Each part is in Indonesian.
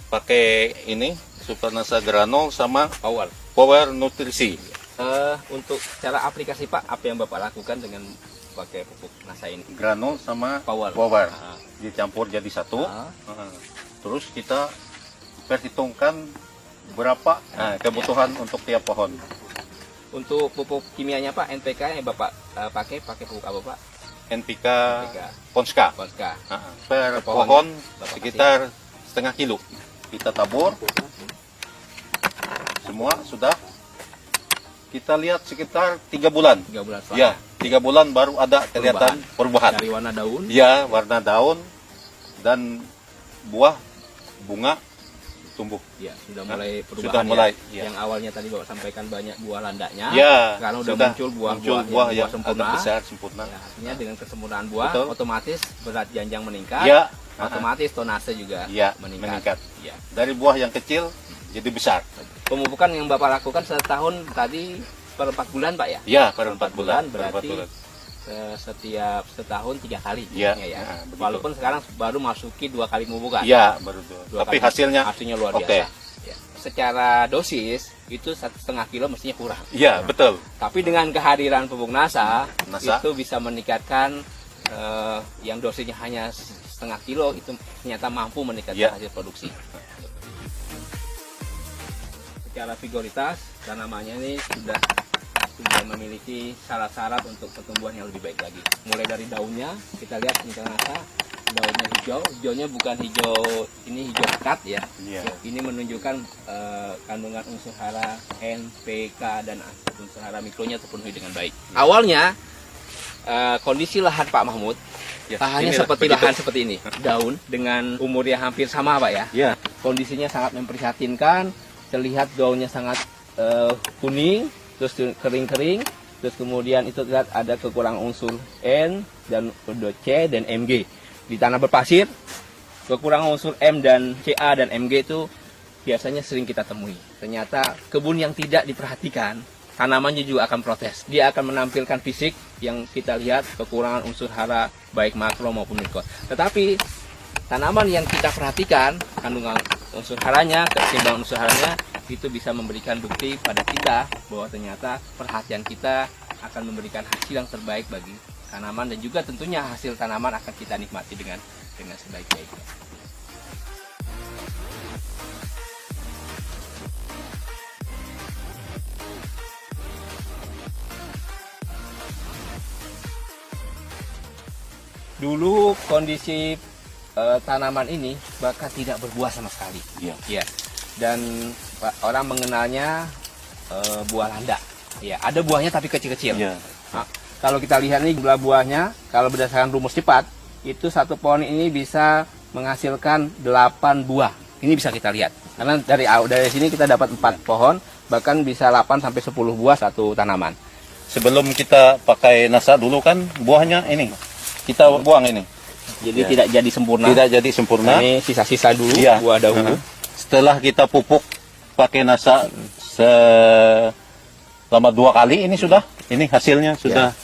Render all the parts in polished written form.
pakai ini Super Nasa Granul sama Power. Power Nutrisi. Untuk cara aplikasi Pak, apa yang Bapak lakukan dengan pakai pupuk Nasa ini? Granul sama Power. Dicampur jadi satu. Ah. Terus kita perhitungkan berapa kebutuhan untuk tiap pohon. Untuk pupuk kimianya Pak, NPK yang Bapak pakai pupuk apa Pak? NPK Ponska. Ponska. Per pohon pohon Bapak sekitar setengah kilo. Kita tabur. Semua sudah. Kita lihat sekitar 3 bulan. 3 bulan setelah. Ya, 3 bulan baru ada kelihatan perubahan. Dari warna daun. Ya, warna daun dan buah, bunga tumbuh. Ya, sudah mulai perubahan. Sudah mulai. Ya. Yang awalnya tadi Bapak sampaikan banyak buah landaknya. Ya, karena sudah muncul buah yang sempurna. agak besar, sempurna. Ya, artinya dengan kesempurnaan buah, Betul. otomatis berat janjang meningkat. Ya, otomatis tonase juga meningkat. Ya. Dari buah yang kecil jadi besar. Pemupukan yang Bapak lakukan setahun tadi per 4 bulan Pak ya? Ya, per 4 bulan. Berarti setiap setahun 3 kali. Ya. Walaupun sekarang baru masuki 2 kali pemupukan. Ya, baru 2. Tapi hasilnya luar biasa. Ya. Secara dosis itu 1,5 kilo mestinya kurang. Iya, betul. Tapi dengan kehadiran pupuk Nasa, Nasa itu bisa meningkatkan yang dosisnya hanya 1,5 kilo itu ternyata mampu meningkatkan hasil produksi. Secara vigoritas tanamannya ini sudah memiliki syarat-syarat untuk pertumbuhan yang lebih baik lagi. Mulai dari daunnya kita lihat ini Nasa, daunnya hijau, hijaunya bukan hijau ini hijau pekat ya. Ini menunjukkan kandungan unsur hara N, P, K dan unsur hara mikronya terpenuhi dengan baik. Awalnya kondisi lahan Pak Mahmud lahannya seperti lahan seperti ini, daun dengan umur yang hampir sama Pak ya. Kondisinya sangat memprihatinkan, terlihat daunnya sangat kuning, terus kering-kering, terus kemudian itu terlihat ada kekurangan unsur N dan C dan Mg. Di tanah berpasir, kekurangan unsur M dan Ca dan Mg itu biasanya sering kita temui. Ternyata kebun yang tidak diperhatikan, tanamannya juga akan protes. Dia akan menampilkan fisik yang kita lihat kekurangan unsur hara baik makro maupun mikro. Tetapi tanaman yang kita perhatikan kandungan unsur haranya, keseimbangan unsur haranya itu bisa memberikan bukti pada kita bahwa ternyata perhatian kita akan memberikan hasil yang terbaik bagi tanaman dan juga tentunya hasil tanaman akan kita nikmati dengan sebaik-baiknya. Dulu kondisi tanaman ini bahkan tidak berbuah sama sekali. Ya. Dan orang mengenalnya buah landak. Ya, ada buahnya tapi kecil-kecil. Nah, kalau kita lihat nih jumlah buahnya, kalau berdasarkan rumus cepat, itu satu pohon ini bisa menghasilkan 8 buah. Ini bisa kita lihat. Karena dari sini kita dapat 4 pohon, bahkan bisa 8 sampai 10 buah satu tanaman. Sebelum kita pakai Nasa dulu kan buahnya ini kita buang ini. Jadi tidak jadi sempurna. Tidak jadi sempurna. Ini sisa-sisa dulu buah dahulu. Setelah kita pupuk pakai Nasa selama 2 kali ini sudah, ini hasilnya sudah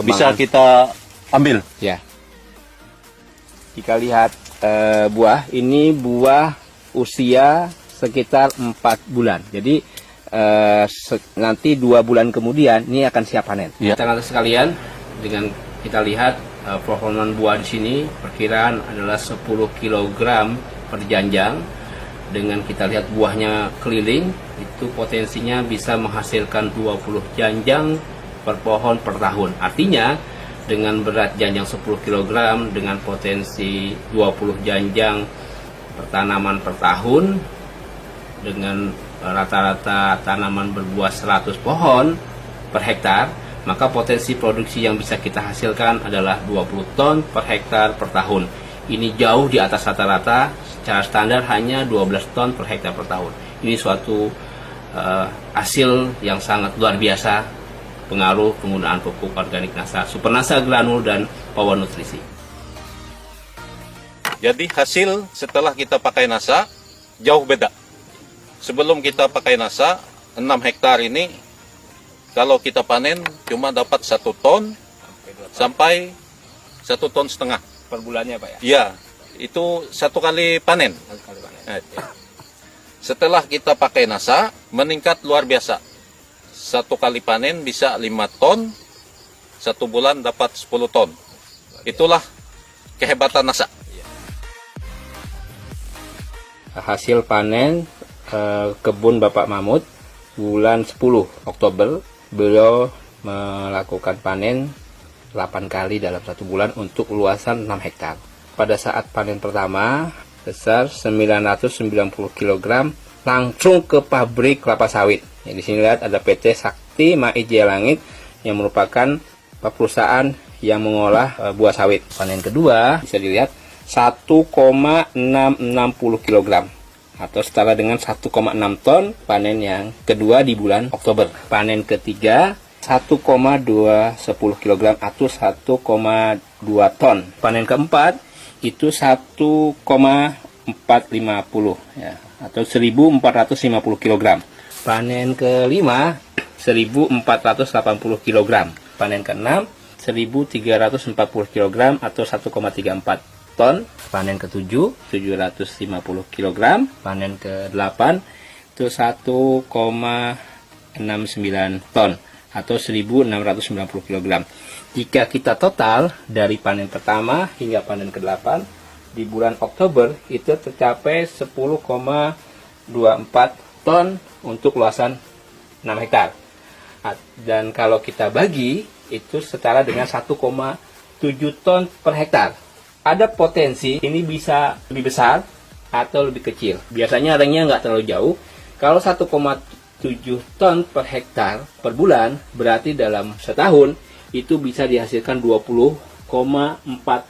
bisa kita ambil. Ya. Jika lihat buah, ini buah usia sekitar 4 bulan. Jadi nanti 2 bulan kemudian ini akan siap panen. Teman-teman sekalian, dengan kita lihat proponan buah di sini perkiraan adalah 10 kg per janjang. Dengan kita lihat buahnya keliling, itu potensinya bisa menghasilkan 20 janjang per pohon per tahun. Artinya dengan berat janjang 10 kg dengan potensi 20 janjang per tanaman per tahun, dengan rata-rata tanaman berbuah 100 pohon per hektar, maka potensi produksi yang bisa kita hasilkan adalah 20 ton per hektar per tahun. Ini jauh di atas rata-rata, secara standar hanya 12 ton per hektar per tahun. Ini suatu hasil yang sangat luar biasa pengaruh penggunaan pupuk organik Nasa, Super Nasa Granul dan Power Nutrisi. Jadi hasil setelah kita pakai Nasa jauh beda. Sebelum kita pakai Nasa, 6 hektar ini kalau kita panen cuma dapat 1 ton sampai 1,5 ton per bulannya Pak ya? Iya, itu 1 kali panen. 1 kali panen. Setelah kita pakai NASA, meningkat luar biasa. Satu kali panen bisa 5 ton, 1 bulan dapat 10 ton. Itulah kehebatan NASA. Hasil panen kebun Bapak Mahmud bulan 10 Oktober, beliau melakukan panen 8 kali dalam 1 bulan untuk luasan 6 hektar. Pada saat panen pertama besar 990 kg langsung ke pabrik kelapa sawit. Ya, di sini lihat ada PT Sakti Mai Jaya Langit yang merupakan perusahaan yang mengolah buah sawit. Panen kedua bisa dilihat 1,660 kg atau setara dengan 1,6 ton. Panen yang kedua di bulan Oktober. Panen ketiga 1,210 kg atau 1,2 ton. Panen keempat itu 1,450 ya, atau 1.450 kg. Panen kelima 1.480 kg. Panen keenam 1.340 kg atau 1,34 ton. Panen ketujuh 750 kg. Panen ke-8 itu 1,69 ton atau 1.690 kg. Jika kita total dari panen pertama hingga panen ke-8 di bulan Oktober itu tercapai 10,24 ton untuk luasan 6 hektar. Dan kalau kita bagi itu setara dengan 1,7 ton per hektar. Ada potensi ini bisa lebih besar atau lebih kecil. Biasanya ringnya nggak terlalu jauh. Kalau 1,7 ton per hektar per bulan, berarti dalam setahun itu bisa dihasilkan 20,4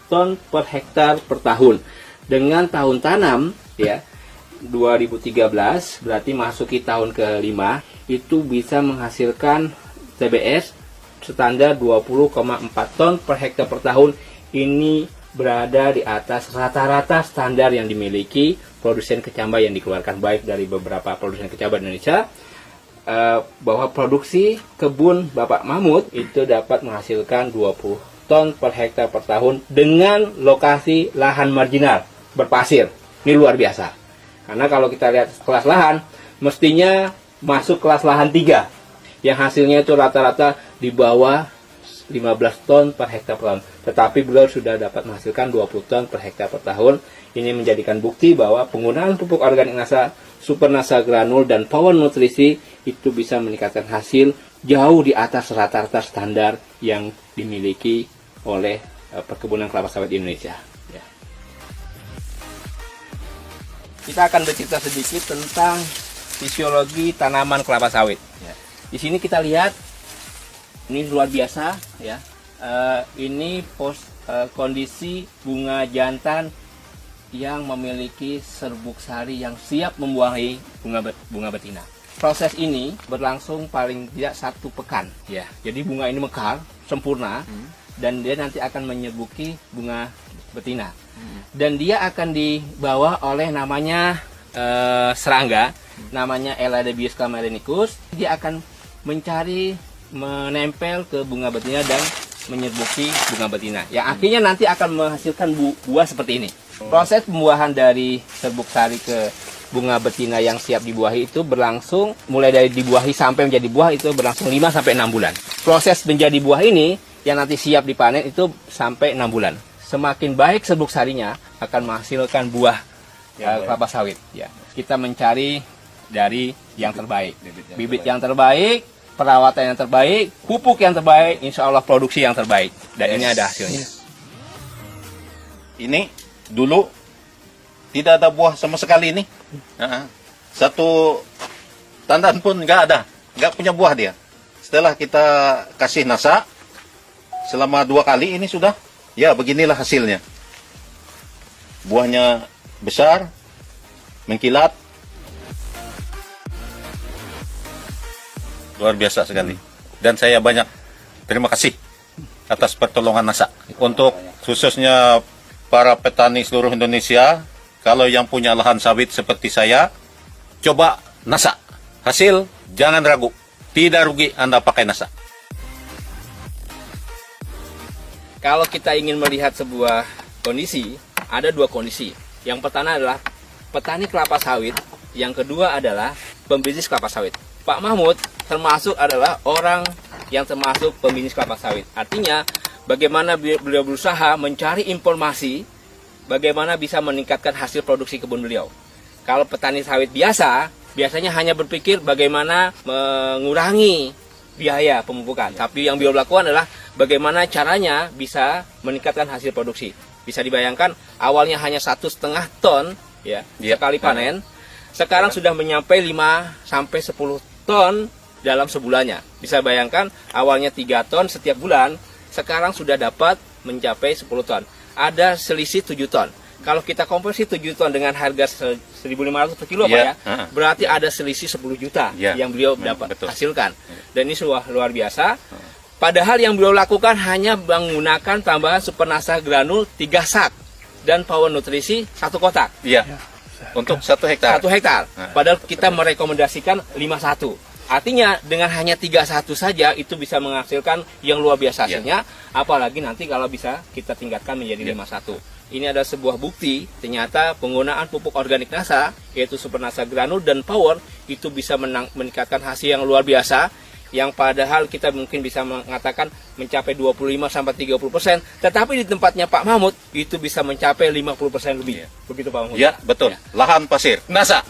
ton per hektar per tahun. Dengan tahun tanam ya 2013 berarti masuki tahun ke-5 itu bisa menghasilkan TBS standar 20,4 ton per hektar per tahun. Ini berada di atas rata-rata standar yang dimiliki produsen kecambah yang dikeluarkan baik dari beberapa produsen kecambah Indonesia, bahwa produksi kebun Bapak Mahmud itu dapat menghasilkan 20 ton per hektar per tahun dengan lokasi lahan marginal berpasir. Ini luar biasa. Karena kalau kita lihat kelas lahan, mestinya masuk kelas lahan 3 yang hasilnya itu rata-rata di bawah 15 ton per hektar per tahun. Tetapi beliau sudah dapat menghasilkan 20 ton per hektar per tahun. Ini menjadikan bukti bahwa penggunaan pupuk organik NASA, Super NASA Granul, dan Power Nutrisi itu bisa meningkatkan hasil jauh di atas rata-rata standar yang dimiliki oleh perkebunan kelapa sawit di Indonesia. Ya. Kita akan bercerita sedikit tentang fisiologi tanaman kelapa sawit. Ya. Di sini kita lihat ini luar biasa ya. Ini kondisi bunga jantan yang memiliki serbuk sari yang siap membuahi bunga betina. Proses ini berlangsung paling tidak 1 pekan ya. Jadi bunga ini mekar sempurna dan dia nanti akan menyerbuki bunga betina. Dan dia akan dibawa oleh namanya serangga, namanya Eladebius camerenicus. Dia akan menempel ke bunga betina dan menyerbuki bunga betina. Yang akhirnya nanti akan menghasilkan buah seperti ini. Proses pembuahan dari serbuk sari ke bunga betina yang siap dibuahi itu berlangsung mulai dari dibuahi sampai menjadi buah itu berlangsung 5 sampai 6 bulan. Proses menjadi buah ini yang nanti siap dipanen itu sampai 6 bulan. Semakin baik serbuk sarinya akan menghasilkan buah kelapa sawit. Ya. Kita mencari dari yang terbaik, bibit yang terbaik, perawatan yang terbaik, pupuk yang terbaik, insya Allah produksi yang terbaik. Dan ini ada hasilnya. Ini dulu tidak ada buah sama sekali ini. Satu tandan pun nggak ada, nggak punya buah dia. Setelah kita kasih NASA selama 2 kali ini sudah, ya beginilah hasilnya. Buahnya besar, mengkilat, luar biasa sekali. Dan saya banyak terima kasih atas pertolongan NASA. Untuk khususnya para petani seluruh Indonesia, kalau yang punya lahan sawit seperti saya, coba NASA. Hasil, jangan ragu. Tidak rugi Anda pakai NASA. Kalau kita ingin melihat sebuah kondisi, ada 2 kondisi. Yang pertama adalah petani kelapa sawit yang kedua adalah pembisnis kelapa sawit. Pak Mahmud termasuk adalah orang yang termasuk pembisnis kelapa sawit. Artinya bagaimana beliau berusaha mencari informasi bagaimana bisa meningkatkan hasil produksi kebun beliau. Kalau petani sawit biasanya hanya berpikir bagaimana mengurangi biaya pemupukan. Tapi yang beliau lakukan adalah bagaimana caranya bisa meningkatkan hasil produksi. Bisa dibayangkan awalnya hanya 1,5 ton ya, sekali panen. Sekarang sudah menyampai 5 sampai 10 ton dalam sebulannya. Bisa bayangkan awalnya 3 ton setiap bulan, sekarang sudah dapat mencapai 10 ton. Ada selisih 7 ton. Kalau kita konversi 7 ton dengan harga 1.500 per kilo Pak ya, berarti ada selisih 10 juta yang beliau dapat hasilkan. Dan ini luar biasa. Padahal yang beliau lakukan hanya menggunakan tambahan Supernasa granul 3 sak dan Power Nutrisi 1 kotak. Iya. Untuk 1 hektar. 1 hektar. Padahal kita merekomendasikan 51. Artinya dengan hanya 31 saja itu bisa menghasilkan yang luar biasa hasilnya. Apalagi nanti kalau bisa kita tingkatkan menjadi 51. Ini adalah sebuah bukti ternyata penggunaan pupuk organik NASA yaitu Supernasa granul dan Power itu bisa meningkatkan hasil yang luar biasa, yang padahal kita mungkin bisa mengatakan mencapai 25-30%, tetapi di tempatnya Pak Mahmud itu bisa mencapai 50% lebih. Begitu Pak Mahmud. Ya, betul. Lahan pasir NASA.